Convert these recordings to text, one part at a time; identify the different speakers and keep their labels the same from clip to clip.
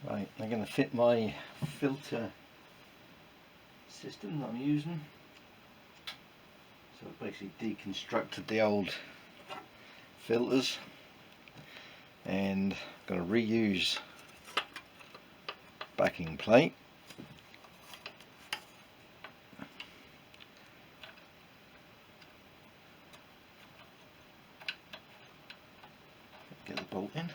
Speaker 1: Right, I'm going to fit my filter system that I'm using. So I basically deconstructed the old filters and I'm going to reuse backing plate. Get the bolt in.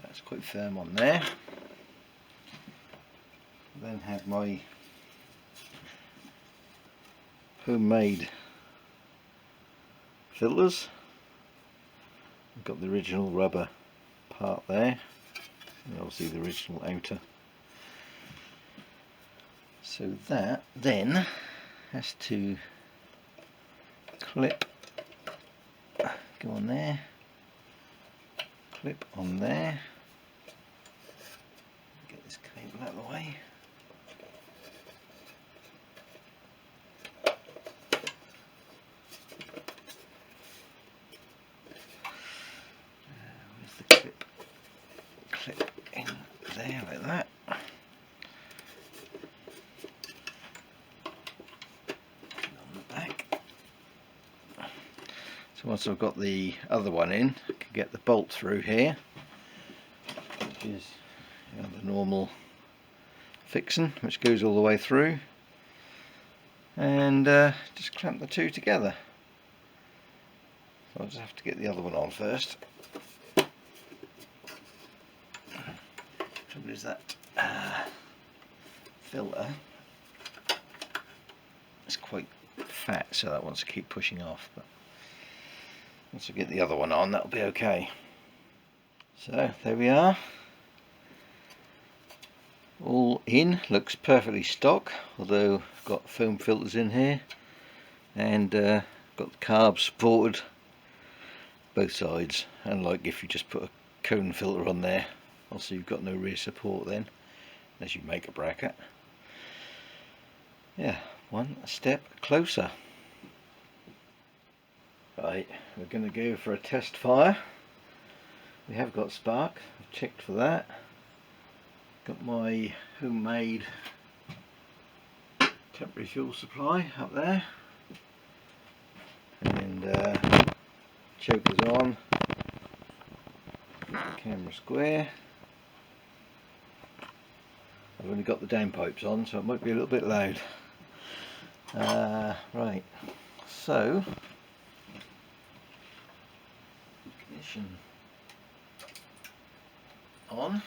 Speaker 1: That's quite firm on there. Then have my homemade filters. I've got the original rubber part there, and obviously the original outer. So that then has to clip, go on there, clip on there. Get this cable out of the way. Where's the clip? Clip in there like that. On the back. So once I've got the other one in, I can get the bolt through here, which is the normal fixing, which goes all the way through, and just clamp the two together. So I'll just have to get the other one on first. Trouble is that filter is quite fat, so that wants to keep pushing off, but once I get the other one on, that'll be okay. So there we are, all in, looks perfectly stock, although I've got foam filters in here, and got the carb supported both sides, unlike if you just put a cone filter on there. Also you've got no rear support then, unless you make a bracket. Yeah, one step closer. Right, we're going to go for a test fire. We have got spark, I've checked for that. Got my homemade temporary fuel supply up there, and chokers on, camera square. I've only got the downpipes on, so it might be a little bit loud. Right, so ignition on,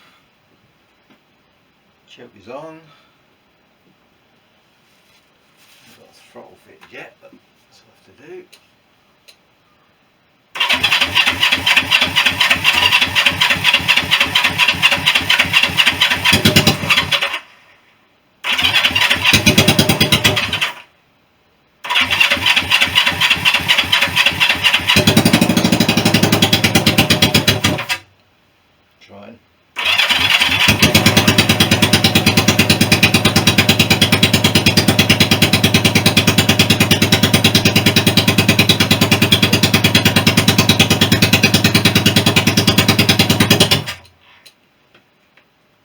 Speaker 1: choke is on. I've got the throttle fitted yet, but that's what I have to do. Trying.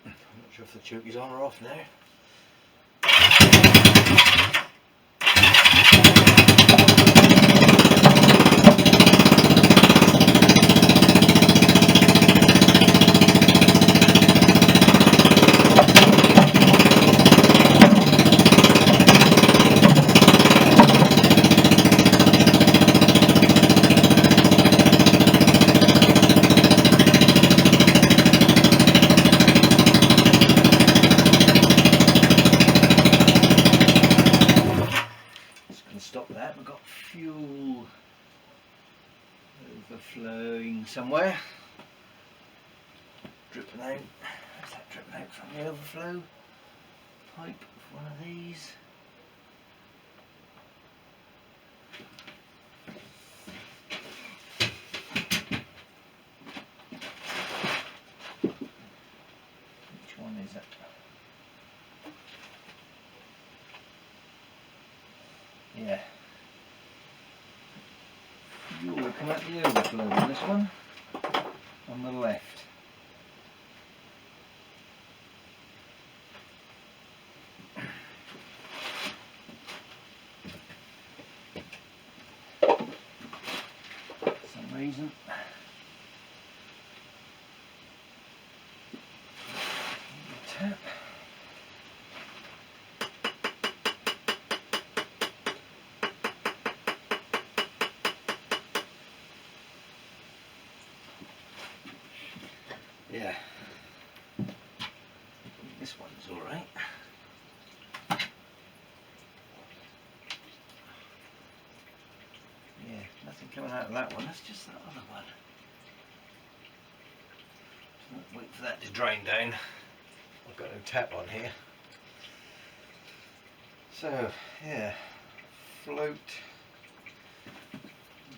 Speaker 1: I'm not sure if the choke is on or off now. Stop that, we've got fuel overflowing somewhere, dripping out. Where's that dripping out from the overflow pipe of one of these? at the overflow on this one, on the left. For some reason. Tap. Yeah, this one's all right. Yeah, nothing coming out of that one. That's just that other one. So wait for that to drain down. I've got no tap on here. So yeah, float.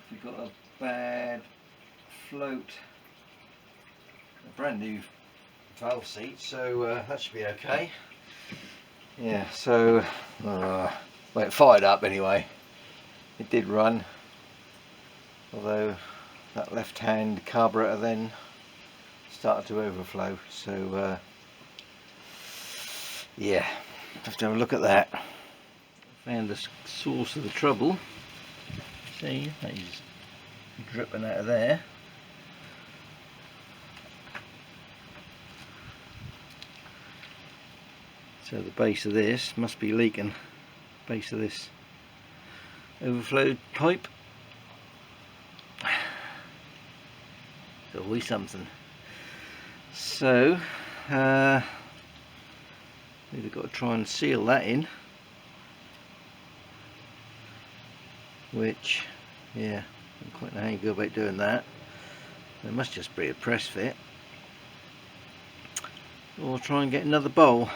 Speaker 1: We've got a bad float. A brand new valve seat, so that should be okay. Yeah, so well, it fired up anyway. It did run, although that left hand carburetor then started to overflow, so yeah, have to have a look at that. Found the source of the trouble. See, that is dripping out of there. So the base of this must be leaking. Base of this overflow pipe. There's always something. So we've got to try and seal that in. Which, yeah, I don't quite know how you go about doing that. There must just be a press fit. Or try and get another bowl,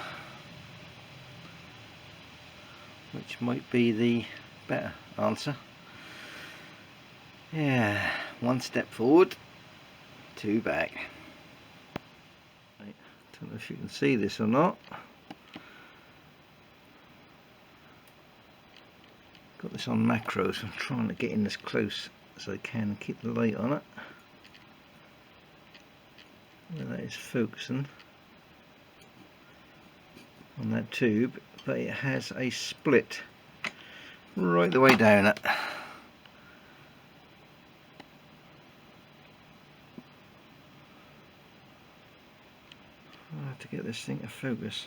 Speaker 1: which might be the better answer. Yeah, one step forward, two back. Right, don't know if you can see this or not. Got this on macro, so I'm trying to get in as close as I can and keep the light on it. Where that is focusing on that tube, but it has a split right the way down it. I have to get this thing to focus.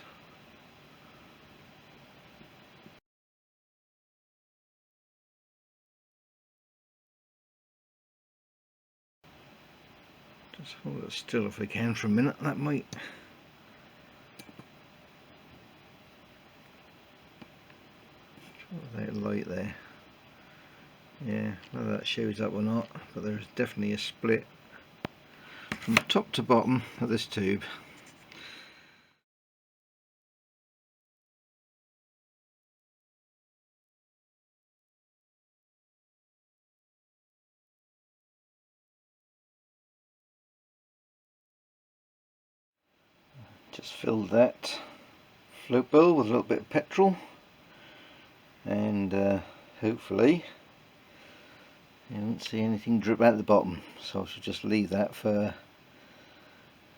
Speaker 1: Just hold it still if I can for a minute, that might. Without light there. Yeah, whether that shows up or not, but there's definitely a split from top to bottom of this tube. Just filled that float bowl with a little bit of petrol, and hopefully you won't see anything drip out the bottom, so I should just leave that for a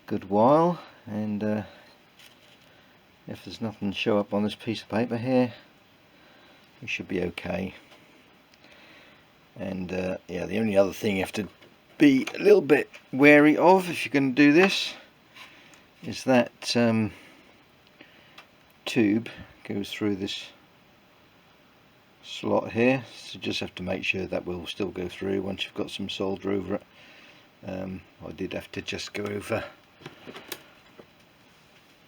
Speaker 1: good while, and if there's nothing show up on this piece of paper here, it should be okay. And yeah, the only other thing you have to be a little bit wary of if you're going to do this is that tube goes through this slot here, so just have to make sure that will still go through once you've got some solder over it. I did have to just go over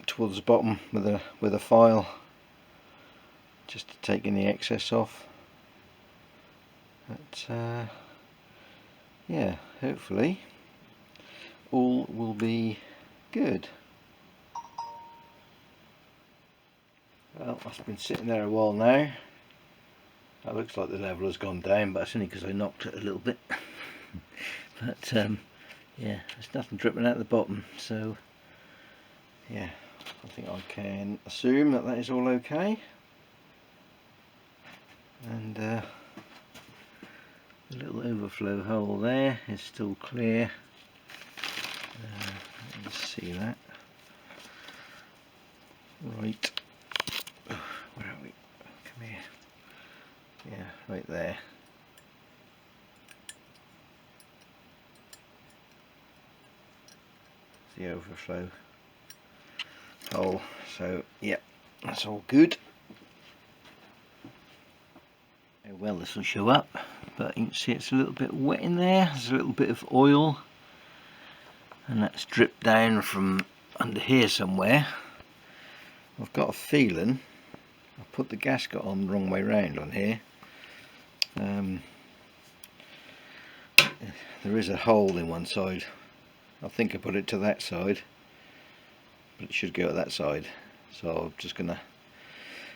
Speaker 1: towards the bottom with a file just to take any excess off, but yeah, hopefully all will be good. Well, that's been sitting there a while now. That looks like the level has gone down, but it's only because I knocked it a little bit. But yeah, there's nothing dripping out the bottom, so yeah, I think I can assume that that is all okay. And there's The little overflow hole there is still clear. Let me see that. Right. Where are we? Come here. Yeah, right there. The overflow hole. So yeah, that's all good. Well, this will show up, but you can see it's a little bit wet in there. There's a little bit of oil, and that's dripped down from under here somewhere. I've got a feeling I put the gasket on the wrong way round on here. There is a hole in one side. I think I put it to that side, but it should go to that side. So I'm just gonna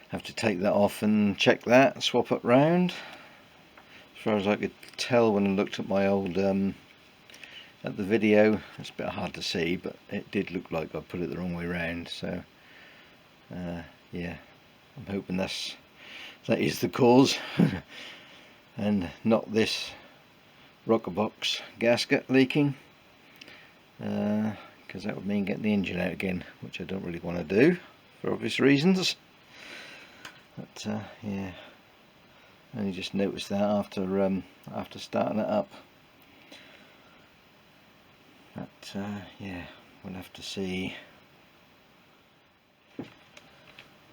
Speaker 1: have to take that off and check that, swap it round. As far as I could tell when I looked at my old at the video, it's a bit hard to see, but it did look like I put it the wrong way round. So yeah, I'm hoping that is the cause and not this rocker box gasket leaking, because that would mean getting the engine out again, which I don't really want to do for obvious reasons. But yeah, I only just noticed that after starting it up. But yeah, we'll have to see.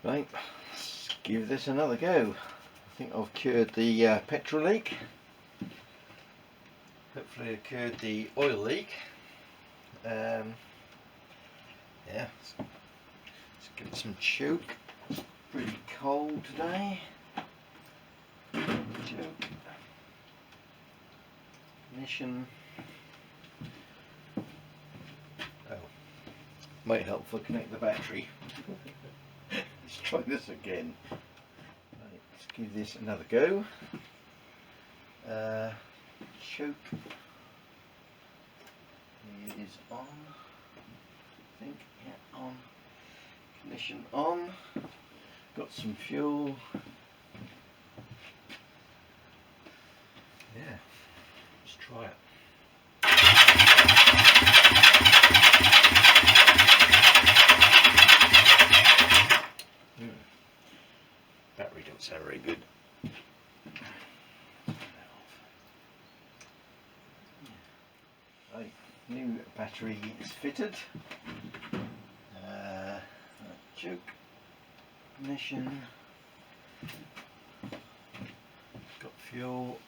Speaker 1: Right, let's give this another go. I think I've cured the petrol leak. Hopefully I cured the oil leak. Yeah, let's give it some choke. It's pretty cold today. Choke. Ignition. Oh, might help if I connect the battery. Let's try this again. Right, let's give this another go. Choke is on. I think, yeah, on. Ignition on. Got some fuel. Yeah, let's try it. Battery don't sound very good. Right, new battery is fitted. Choke, ignition, got fuel.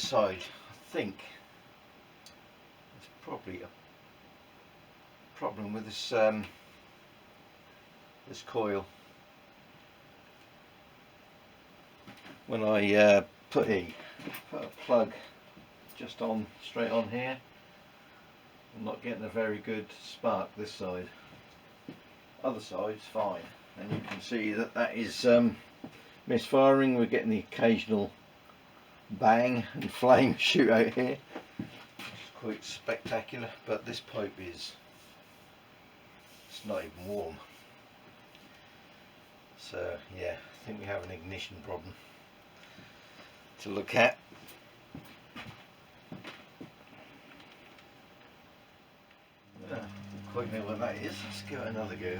Speaker 1: side, I think there's probably a problem with this this coil. When I put a plug just on straight on here, I'm not getting a very good spark this side. Other side's fine, and you can see that that is misfiring. We're getting the occasional bang and flame shoot out here. It's quite spectacular, but this pipe is, it's not even warm. So yeah, I think we have an ignition problem to look at. I don't quite know what that is. Let's give it another go.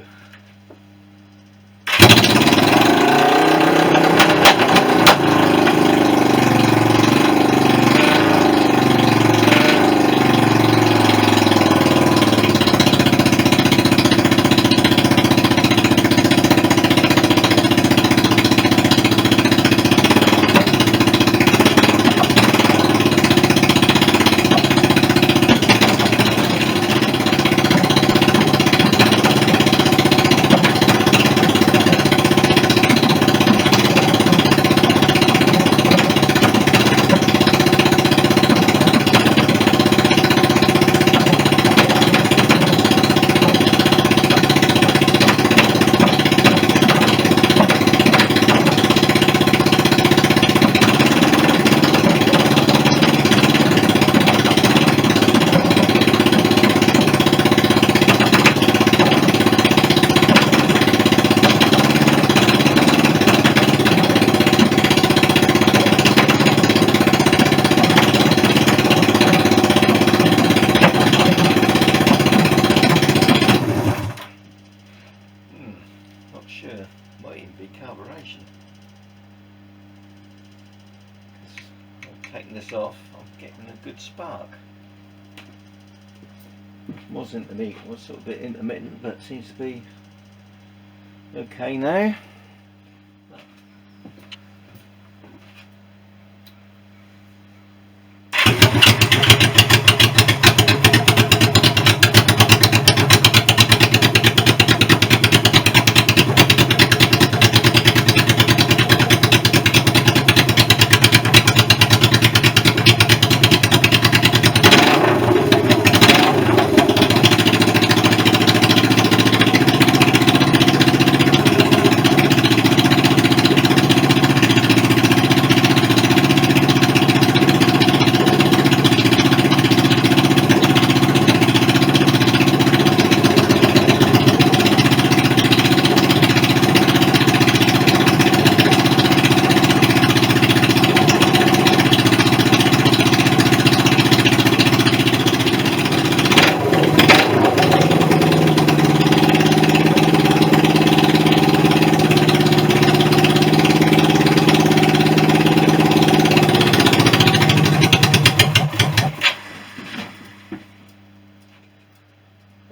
Speaker 1: Sure, might even be carburation. I'm taking this off, I'm getting a good spark. It was sort of a bit intermittent, but seems to be okay now.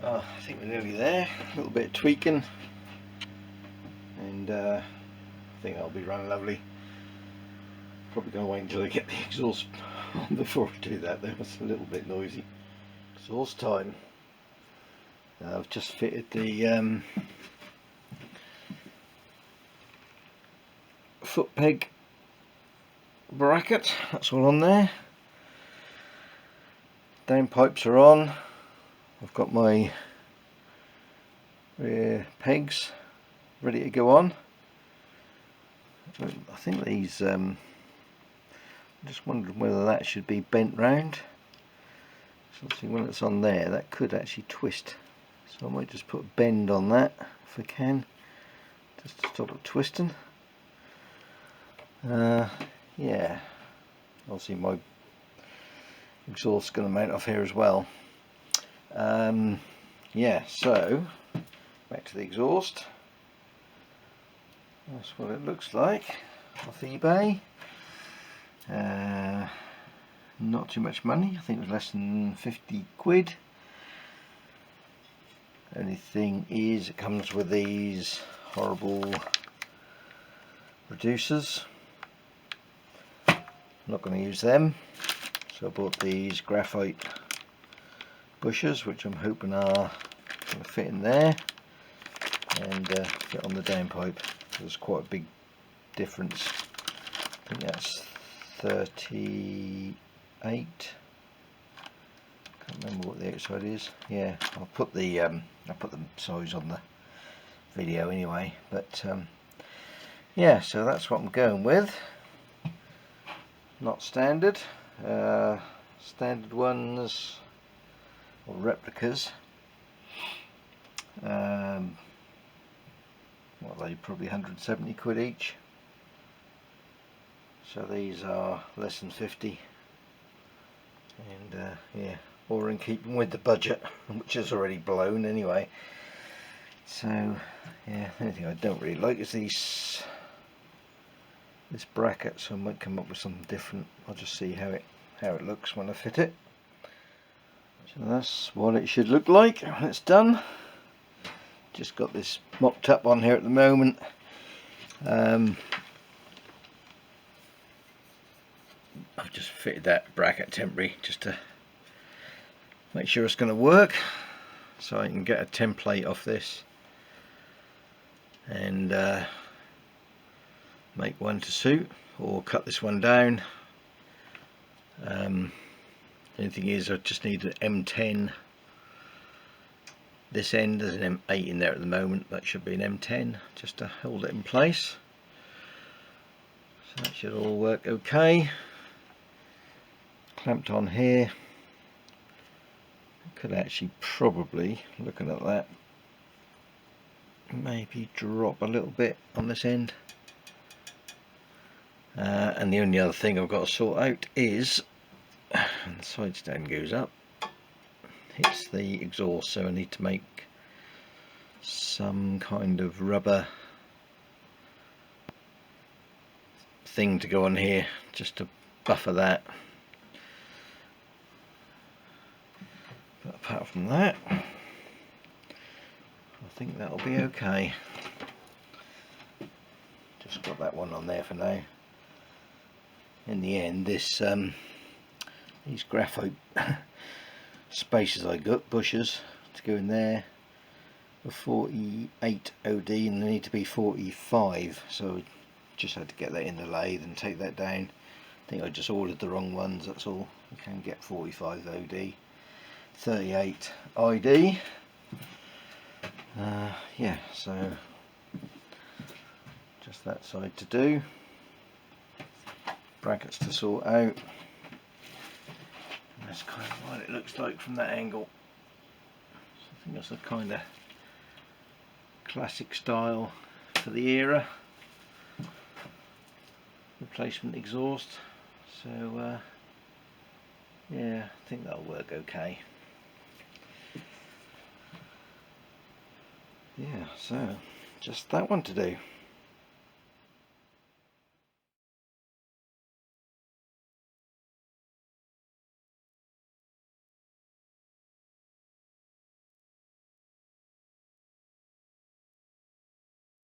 Speaker 1: I think we're nearly there. A little bit of tweaking, and I think that'll be running lovely. Probably going to wait until I get the exhaust on before I do that though. It's a little bit noisy. Exhaust time. I've just fitted the foot peg bracket. That's all on there. Downpipes are on. I've got my rear pegs ready to go on. I think these, I'm just wondering whether that should be bent round. So see, when it's on there, that could actually twist. So I might just put a bend on that if I can, just to stop it twisting. Yeah, obviously my exhaust's going to mount off here as well. Yeah, so back to the exhaust. That's what it looks like off eBay. Not too much money, I think it was less than 50 quid. Only thing is, it comes with these horrible reducers. I'm not going to use them, so I bought these graphite bushers, which I'm hoping are going to fit in there and fit on the downpipe. There's quite a big difference. I think that's 38. Can't remember what the outside is. Yeah, I'll put the size on the video anyway. But yeah, so that's what I'm going with. Not standard. Standard ones or replicas. What are they? Probably 170 quid each. So these are less than 50. And yeah, or in keeping with the budget, which is already blown anyway. So yeah, the only thing I don't really like is this bracket, so I might come up with something different. I'll just see how it looks when I fit it. So that's what it should look like when it's done. Just got this mocked up on here at the moment. I've just fitted that bracket temporary just to make sure it's going to work, so I can get a template off this and make one to suit, or cut this one down. The only thing is I just need an M10. This end, there's an M8 in there at the moment, that should be an M10 just to hold it in place. So that should all work okay. Clamped on here. Could actually probably, looking at that, maybe drop a little bit on this end. And the only other thing I've got to sort out is, and the side stand goes up, hits the exhaust, so I need to make some kind of rubber thing to go on here just to buffer that. But apart from that, I think that'll be okay. Just got that one on there for now. In the end, this these graphite spacers I got, bushers to go in there, are 48 OD and they need to be 45, so just had to get that in the lathe and take that down. I think I just ordered the wrong ones, that's all. You can get 45 OD, 38 ID. Yeah, so just that side to do. Brackets to sort out. That's kind of what it looks like from that angle. So I think that's a kind of classic style for the era. Replacement exhaust. So yeah, I think that'll work okay. Yeah, so just that one to do.